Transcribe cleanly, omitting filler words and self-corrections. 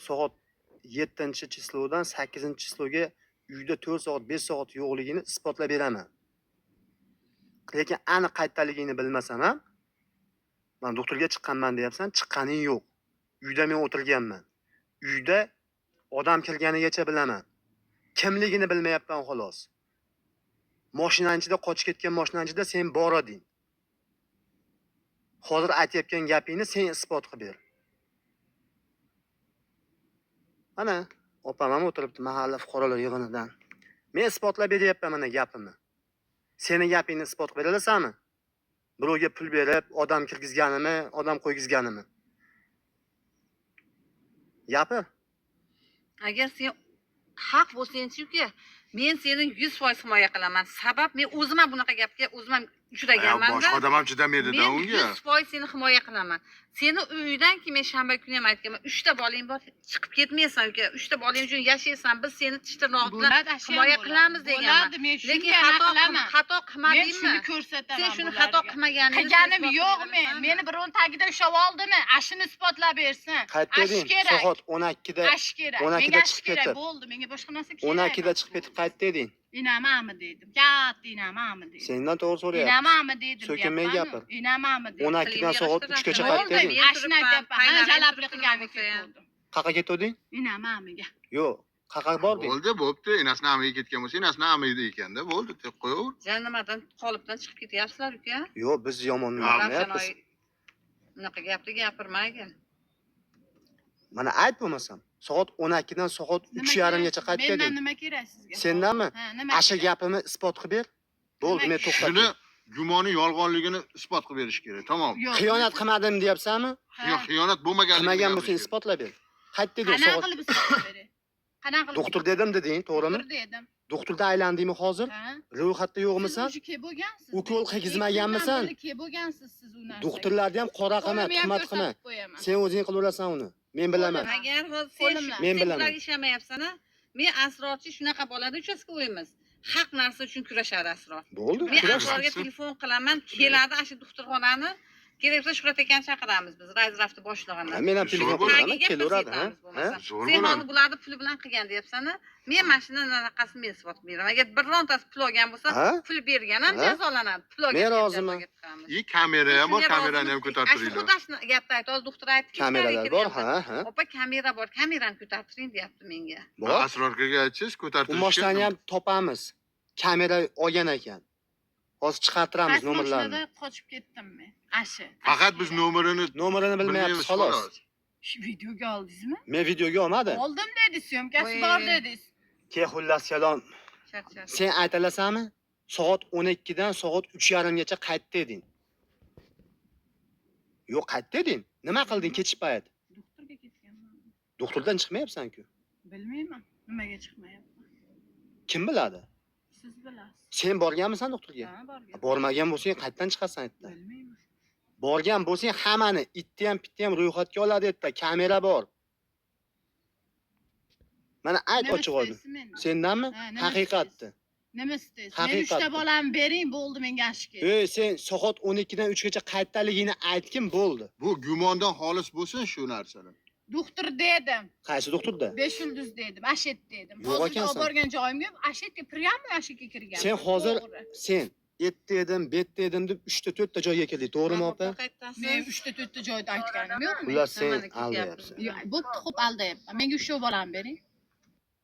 soat 7-chislodan 8-chisloga uyda 4 soat 5 soat yo'qligini isbotlab beraman. Lekin aniq qayerdaligini bilmasam ham, men doktorga chiqqanman deyapsan, chiqqaning yo'q. Uyda men o'tirganman. Uyda odam kirganigacha bilaman. Kimligini bilmayapman xolos. Mashinanchida qochib ketgan mashinanchida sen bor eding. Hozir aytayotgan gapingni sen isbot qilib ber. Mana opam ham o'tiribdi mahalla fuqarolar yig'inidan. Men isbotlab beryapman mana gapimni. Seni gapingni isbot qilib berasanmi? Birovga pul berib, odam kirgizganimi, odam qo'ygizganimi? Gapir. Agar sen haq bo'lsang-chi, men seni 100% himoya qilaman. Sabab men o'zim ham bunaqa gapga o'zim ham uchraganman. Boshqa odam ham chidamaydi-da unga. Men 100% seni himoya qilaman. Seni uyidan-ki men shanba kuni ham aytganman, 3 ta bolang bor, chiqib ketmaysan uka. 3 ta bolang uchun yashaysan. Biz seni tishtirnoq bilan himoya qilamiz deganman. Lekin xato qilmadingmi? Men shuni ko'rsataman. Sen shuni xato qilmaganingni qilganim yo'q men. Meni biron tagida ushlab oldimi? Ashini isbotlab bersin. Qaytding? Soat 12da. Ash kerak. 12da chiqib ketib. Bo'ldi. Menga boshqa narsa kerak. 12da chiqib ketib qaytding. Inamami dedim. Katta inamami dedim. Sendan to'g'ri so'rayapman. Inamami dedim. So'kinmay gapir. Inamami dedim. 12dan soat 3gacha qaytding. Ashini aytyapman. Ha, jalablik qilganim ketdim. Qayerga ketding? Inamamiga. Yo'q, qayerga bording? Bo'ldi, bo'pti. Enasini amiga ketgan bo'lsa, enasini amida ekanda, bo'ldi, deb qo'yaver. Jannimadan qolipdan chiqib ketyapsizlar uka. Yo'q, biz yomon nimayapmiz. Bunaqa gapni gapirmagin. Mana ayt bo'lmasam, soat 12dan soat 3:30gacha qaytding. Mendan nima kerak sizga? Sendanmi? Asha gapimni isbot qilib ber. Bo'ldi, men Shuni to'xtadim. gumoni yolg'onligini isbot qilib berish kerak. Tamom. Xiyonat qilmadim deyapsanmi? Xiyonat bo'lmaganligini. Qilmagan bo'lsang isbotlab ber. Qaytding Qanaqa soat. qilib isbotlab beray? Qanaqa qilib? Doktor dedim deding, to'g'rimi? Doktor dedim. Doktorda aylandingmi hozir? Ha? Ro'yxatda yo'qmisan? Siz kelib bo'lgansiz. Ukol qilgizmaganmisan? Kelib bo'lgansiz siz u narsaga. Doktorlarni ham qora qilma, tuhmat qilma. Sen o'zing qilaverasan uni. Men bilaman. Agar hozir Men bilaman. sen ishlamayapsan-a, men asrorchi shunaqa bo'ladi, uchastka o'yimiz. Haq narsa uchun kurashadi asror. Bo'ldi. Men kurash. asrorga telefon qilaman, keladi shu doktorxonani. Kerak bo'lsa Shuhrat akani chaqiramiz biz, rayzrafti boshlig'ini. Men ham telefon qilaman, kelaveradi, ha? Zo'r Sen bo'ladi. hozir bularni puli bilan qilgan deyapsan-a? Men mashinani anaqasini men isbot beraman. Agar birontasi pul olgan bo'lsa, Ha? pul bergan ham Ha? jazolanadi. Pul olgan. Men roziman. Kamera ham bor, kamerani ham ko'tartiringlar. Shu xudashni gapni ayt, hozir doktor aytdi. Kameralar bor, ha. Opa, kamera bor, kamerani ko'tartiring deyapti menga. Bor. Asrorga aytsangiz Bu ko'tartirishga. mashinani ham topamiz. Kamera olgan ekan. Hozir chiqartiramiz nomerlarini. Mashinada qochib ketdim men. Ashi. Faqat biz nomerini Nomerini bilmayapmiz xolos. Shu videoga oldingizmi? Men videoga olmadim. Oldim dedingiz, syomkasi bor dedingiz. Ke xullas kalom. Charchab. Sen aytalasanmi? Soat 12dan soat 3:30gacha qaytdi deding. Yo'q, qaytdi deding. Nima qilding kechib payt? Doktorga ketganman. Doktordan chiqmayapsan-ku. Bilmayman, nimaga chiqmayapman. Kim biladi? Siz bilasiz. Sen borganmisan doktorga? Ha, borgan. Bormagan bo'lsang qayerdan chiqasan aytdi. Bilmayman. Borgan bo'lsang hammani itni ham pitni ham ro'yxatga oladi aytdi. Kamera bor. Mana ayt ochiq oydin. Sendanmi? Ha, nima Haqiqatni. Nima istaysiz? Men Haqiqatni. 3 ta bolamni bering, bo'ldi menga ashi kerak. Ey, sen soat 12dan 3gacha qayerdaligini aytgin bo'ldi. bu gumondan xolis bo'lsin shu narsalar. Doktor dedim. Qaysi doktorda? 5 yulduz dedim, Ashet dedim. Yo'q Hozir ekansan. olib borgan joyimga Ashetga priyamli Ashetga kirgan. Sen hozir To'g'ri. sen yetdi edim, betdi edim deb 3 ta 4 ta joyga keldik, to'g'rimi opa? Men 3 ta 4 ta joyda aytganim yo'qmi? Ular sen aldayapsan. Bu xo'p aldayapman. Menga 3 bolamni bering.